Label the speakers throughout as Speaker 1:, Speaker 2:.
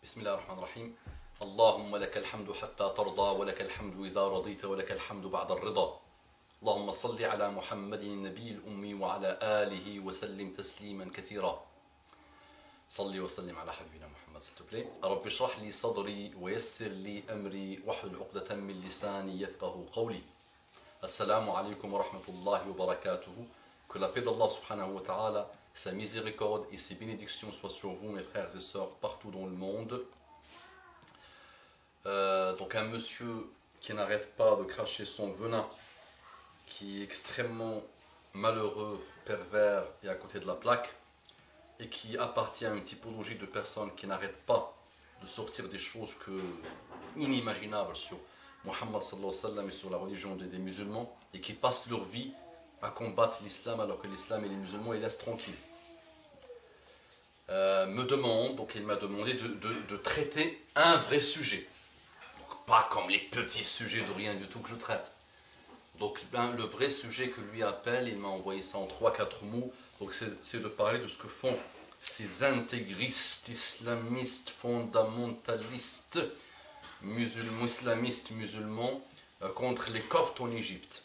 Speaker 1: بسم الله الرحمن الرحيم. اللهم لك الحمد حتى ترضى ولك الحمد إذا رضيت ولك الحمد بعد الرضا. اللهم صل على محمد النبي الأمي وعلى آله وسلم تسليما كثيرا. صلي وسلم على حبيبنا محمد s'il te plaît. رب اشرح لي صدري ويسر لي أمري واحلل عقدة من لساني يفقه قولي. Assalamu alaikum wa rahmatullahi wa barakatuhu. Que la paix d'Allah subhanahu wa ta'ala, sa miséricorde et ses bénédictions soient sur vous, mes frères et sœurs, partout dans le monde. Donc un monsieur qui n'arrête pas de cracher son venin, qui est extrêmement malheureux, pervers et à côté de la plaque, et qui appartient à une typologie de personnes qui n'arrêtent pas de sortir des choses inimaginables sur Muhammad sallallahu alayhi wa sallam et sur la religion des musulmans, et qui passent leur vie à combattre l'islam alors que l'islam et les musulmans ils laissent tranquilles. Me demande, donc il m'a demandé de traiter un vrai sujet. Donc, pas comme les petits sujets de rien du tout que je traite. Donc le vrai sujet que lui appelle, il m'a envoyé ça en 3-4 mots. Donc c'est de parler de ce que font ces intégristes, islamistes, fondamentalistes, islamistes musulmans contre les Coptes en Égypte.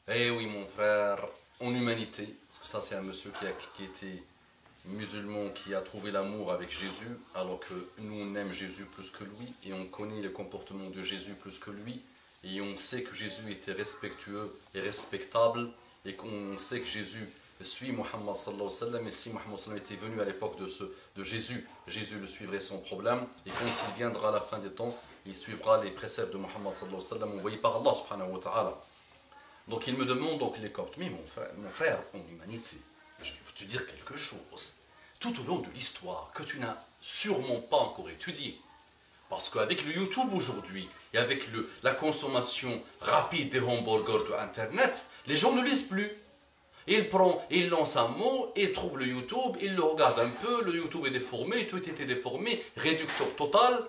Speaker 1: Eh oui mon frère, en humanité, parce que ça c'est un monsieur qui était musulman, qui a trouvé l'amour avec Jésus, alors que nous on aime Jésus plus que lui, et on connaît le comportement de Jésus plus que lui, et on sait que Jésus était respectueux et respectable, et qu'on sait que Jésus suit Muhammad sallallahu alayhi wa sallam, et si Muhammad sallallahu alayhi wa sallam était venu à l'époque de Jésus, Jésus le suivrait sans problème, et quand il viendra à la fin des temps, il suivra les préceptes de Muhammad sallallahu alayhi wa sallam envoyés par Allah subhanahu wa ta'ala. Donc il me demande donc les Coptes, mais mon frère, en humanité, je vais te dire quelque chose, tout au long de l'histoire, que tu n'as sûrement pas encore étudié, parce qu'avec le YouTube aujourd'hui, et avec la consommation rapide des hamburgers de Internet, les gens ne lisent plus. Il lance un mot, il trouve le YouTube, il le regarde un peu, le YouTube est déformé, tout était déformé, réduction totale,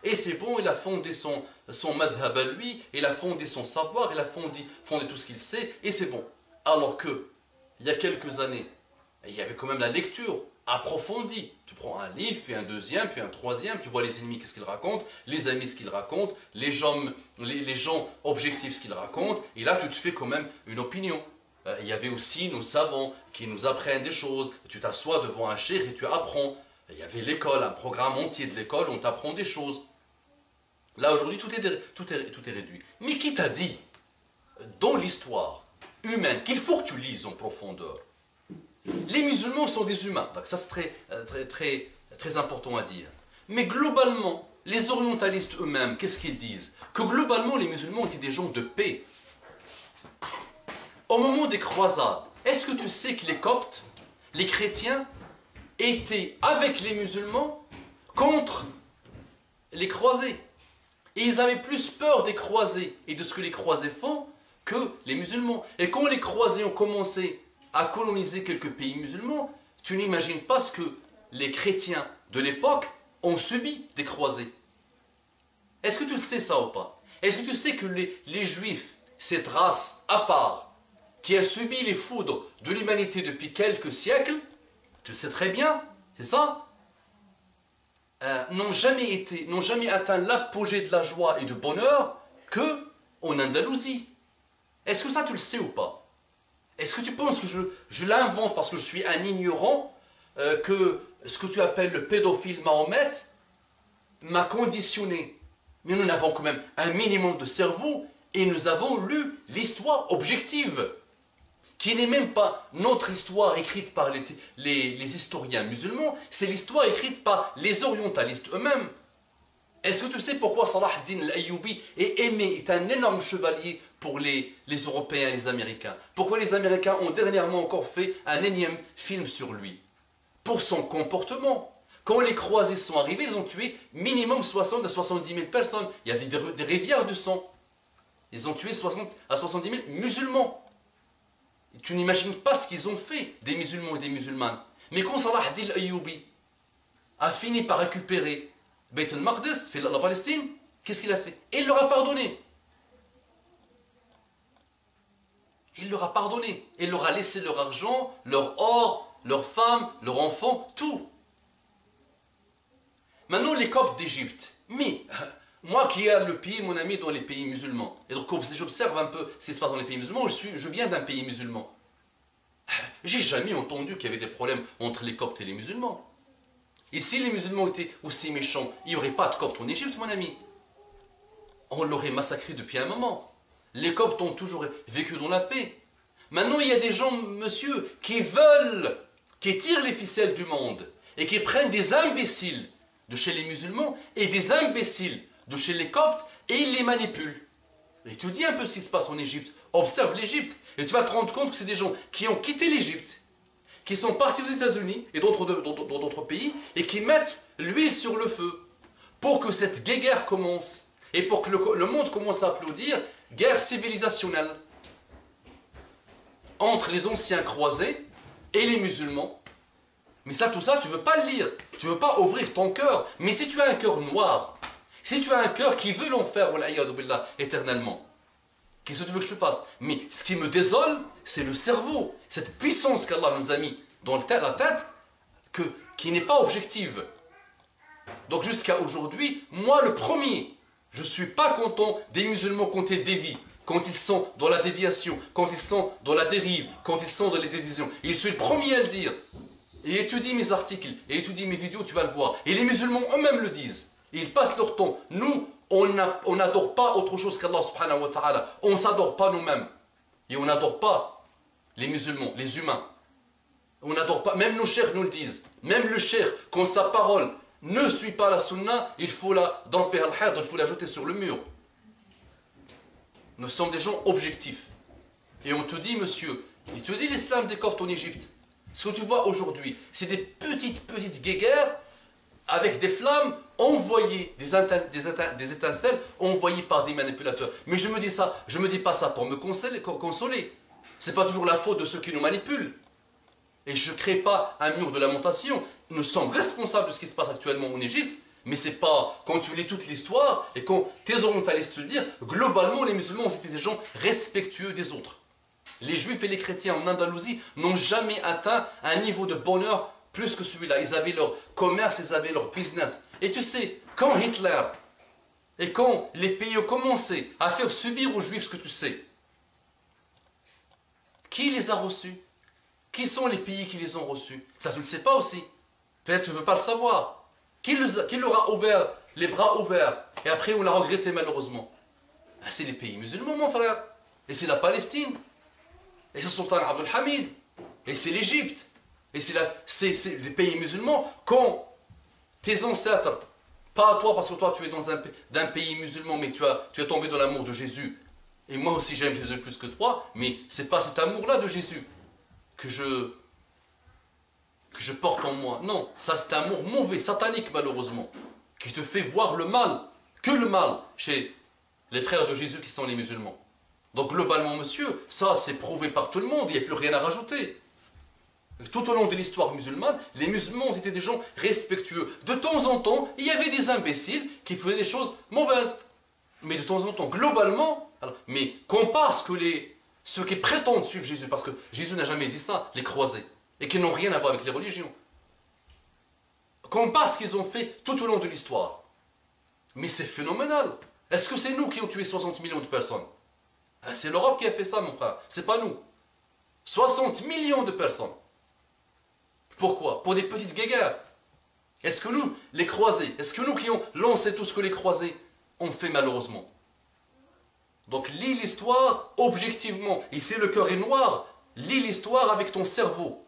Speaker 1: et c'est bon, il a fondé son madhab à lui, il a fondé son savoir, il a fondé tout ce qu'il sait, et c'est bon. Alors que, il y a quelques années, il y avait quand même la lecture approfondie. Tu prends un livre, puis un deuxième, puis un troisième, tu vois les ennemis, qu'est-ce qu'ils racontent, les amis, ce qu'ils racontent, les gens objectifs, ce qu'ils racontent, et là, tu te fais quand même une opinion. Il y avait aussi nos savants qui nous apprennent des choses, tu t'assois devant un cheikh et tu apprends. Il y avait l'école, un programme entier de l'école, on t'apprend des choses. Là, aujourd'hui, tout est réduit. Mais qui t'a dit, dans l'histoire humaine, qu'il faut que tu lises en profondeur? Les musulmans sont des humains, donc ça c'est très important à dire. Mais globalement, les orientalistes eux-mêmes, qu'est-ce qu'ils disent? Que globalement, les musulmans étaient des gens de paix. Au moment des croisades, est-ce que tu sais que les Coptes, les chrétiens, étaient avec les musulmans contre les croisés? Et ils avaient plus peur des croisés et de ce que les croisés font que les musulmans. Et quand les croisés ont commencé à coloniser quelques pays musulmans, tu n'imagines pas ce que les chrétiens de l'époque ont subi des croisés. Est-ce que tu sais ça ou pas? Est-ce que tu sais que les juifs, cette race à part, qui a subi les foudres de l'humanité depuis quelques siècles, tu le sais très bien, c'est ça, n'ont jamais atteint l'apogée de la joie et du bonheur qu'en Andalousie. Est-ce que ça tu le sais ou pas? Est-ce que tu penses que je l'invente parce que je suis un ignorant, que ce que tu appelles le pédophile Mahomet m'a conditionné? Mais nous avons quand même un minimum de cerveau et nous avons lu l'histoire objective, qui n'est même pas notre histoire écrite par les historiens musulmans, c'est l'histoire écrite par les orientalistes eux-mêmes. Est-ce que tu sais pourquoi Salah ad-Din al-Ayyubi est un énorme chevalier pour les Européens et les Américains? Pourquoi les Américains ont dernièrement encore fait un énième film sur lui? Pour son comportement. Quand les croisés sont arrivés, ils ont tué minimum 60 à 70 000 personnes. Il y avait des rivières de sang. Ils ont tué 60 à 70 000 musulmans. Et tu n'imagines pas ce qu'ils ont fait des musulmans et des musulmanes. Mais quand Salah ad-Din al-Ayyubi a fini par récupérer Beit al-Maqdis, la Palestine, qu'est-ce qu'il a fait? Il leur a pardonné. Il leur a pardonné. Il leur a laissé leur argent, leur or, leurs femmes, leurs enfants, tout. Maintenant, les Coptes d'Égypte. Mais, moi qui ai le pays, mon ami, dans les pays musulmans, et donc j'observe un peu ce qui se passe dans les pays musulmans, je viens d'un pays musulman. J'ai jamais entendu qu'il y avait des problèmes entre les Coptes et les musulmans. Et si les musulmans étaient aussi méchants, il n'y aurait pas de Coptes en Égypte, mon ami. On l'aurait massacré depuis un moment. Les Coptes ont toujours vécu dans la paix. Maintenant, il y a des gens, monsieur, qui veulent, qui tirent les ficelles du monde et qui prennent des imbéciles de chez les musulmans et des imbéciles de chez les Coptes et ils les manipulent. Et tu dis un peu ce qui se passe en Égypte. Observe l'Égypte et tu vas te rendre compte que c'est des gens qui ont quitté l'Égypte, qui sont partis aux États-Unis et dans d'autres pays et qui mettent l'huile sur le feu pour que cette guerre commence et pour que le monde commence à applaudir. Guerre civilisationnelle entre les anciens croisés et les musulmans. Mais ça, tout ça, tu ne veux pas le lire. Tu ne veux pas ouvrir ton cœur. Mais si tu as un cœur noir, si tu as un cœur qui veut l'enfer, éternellement, qu'est-ce que tu veux que je te fasse? Mais ce qui me désole, c'est le cerveau. Cette puissance qu'Allah nous a mis dans la tête, qui n'est pas objective. Donc jusqu'à aujourd'hui, moi le premier, je ne suis pas content des musulmans quand ils dévient, quand ils sont dans la déviation, quand ils sont dans la dérive, quand ils sont dans les télévisions. Et je suis le premier à le dire. Et étudie mes articles, et étudie mes vidéos, tu vas le voir. Et les musulmans eux-mêmes le disent. Et ils passent leur temps. Nous, on n'adore pas autre chose qu'Allah subhanahu wa ta'ala. On ne s'adore pas nous-mêmes. Et on n'adore pas les musulmans, les humains. On n'adore pas, même nos chers nous le disent. Même le cher, quand sa parole ne suit pas la sunna, il faut il faut la jeter sur le mur. Nous sommes des gens objectifs. Et on te dit, monsieur, il te dit l'islam des Coptes en Égypte. Ce que tu vois aujourd'hui, c'est des petites guéguerres avec des flammes envoyées, des étincelles envoyées par des manipulateurs. Mais je me dis pas ça pour me consoler. Ce n'est pas toujours la faute de ceux qui nous manipulent. Et je ne crée pas un mur de lamentation. Nous sommes responsables de ce qui se passe actuellement en Égypte. Mais c'est pas, quand tu lis toute l'histoire, et quand tes orientalistes te le disent, globalement les musulmans ont été des gens respectueux des autres. Les juifs et les chrétiens en Andalousie n'ont jamais atteint un niveau de bonheur plus que celui-là. Ils avaient leur commerce, ils avaient leur business. Et tu sais, quand Hitler et quand les pays ont commencé à faire subir aux juifs ce que tu sais, qui les a reçus? Qui sont les pays qui les ont reçus? Ça, tu ne le sais pas aussi. Peut-être tu ne veux pas le savoir. Qui leur a ouvert les bras ouverts? Et après, on l'a regretté malheureusement. C'est les pays musulmans, mon frère. Et c'est la Palestine. Et c'est le sultan Abdul Hamid. Et c'est l'Égypte. Et c'est les pays musulmans. Quand tes ancêtres, pas toi, parce que toi tu es dans d'un pays musulman, mais tu es tombé dans l'amour de Jésus. Et moi aussi j'aime Jésus plus que toi, mais c'est pas cet amour-là de Jésus que je porte en moi. Non, ça c'est un amour mauvais, satanique malheureusement, qui te fait voir le mal, que le mal, chez les frères de Jésus qui sont les musulmans. Donc globalement, monsieur, ça c'est prouvé par tout le monde, il n'y a plus rien à rajouter. Tout au long de l'histoire musulmane, les musulmans ont été des gens respectueux. De temps en temps, il y avait des imbéciles qui faisaient des choses mauvaises. Mais de temps en temps, globalement, mais compare ceux qui prétendent suivre Jésus, parce que Jésus n'a jamais dit ça, les croisés, et qui n'ont rien à voir avec les religions. Compare ce qu'ils ont fait tout au long de l'histoire. Mais c'est phénoménal. Est-ce que c'est nous qui avons tué 60 millions de personnes? C'est l'Europe qui a fait ça, mon frère. C'est pas nous. 60 millions de personnes. Pourquoi? Pour des petites guéguerres. Est-ce que nous, les croisés, est-ce que nous qui avons lancé tout ce que les croisés ont fait malheureusement? Donc lis l'histoire objectivement. Et si le cœur est noir, lis l'histoire avec ton cerveau.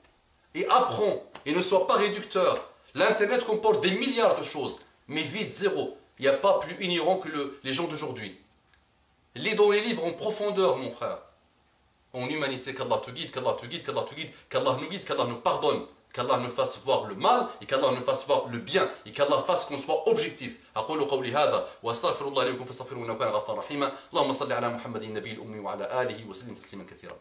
Speaker 1: Et apprends. Et ne sois pas réducteur. L'Internet comporte des milliards de choses. Mais vide, zéro. Il n'y a pas plus ignorant que les gens d'aujourd'hui. Lis dans les livres en profondeur, mon frère. En humanité, qu'Allah te guide, qu'Allah te guide, qu'Allah te guide, qu'Allah nous guide, qu'Allah nous pardonne. Qu'Allah nous fasse voir le mal et qu'Allah nous fasse voir le bien et qu'Allah fasse qu'on soit objectif. أقول قولي هذا وأستغفر الله لكم فاستغفروه إنه كان غفارا رحيما. اللهم صل على محمد النبي الأمي وعلى آله وسلم تسليما كثيرا.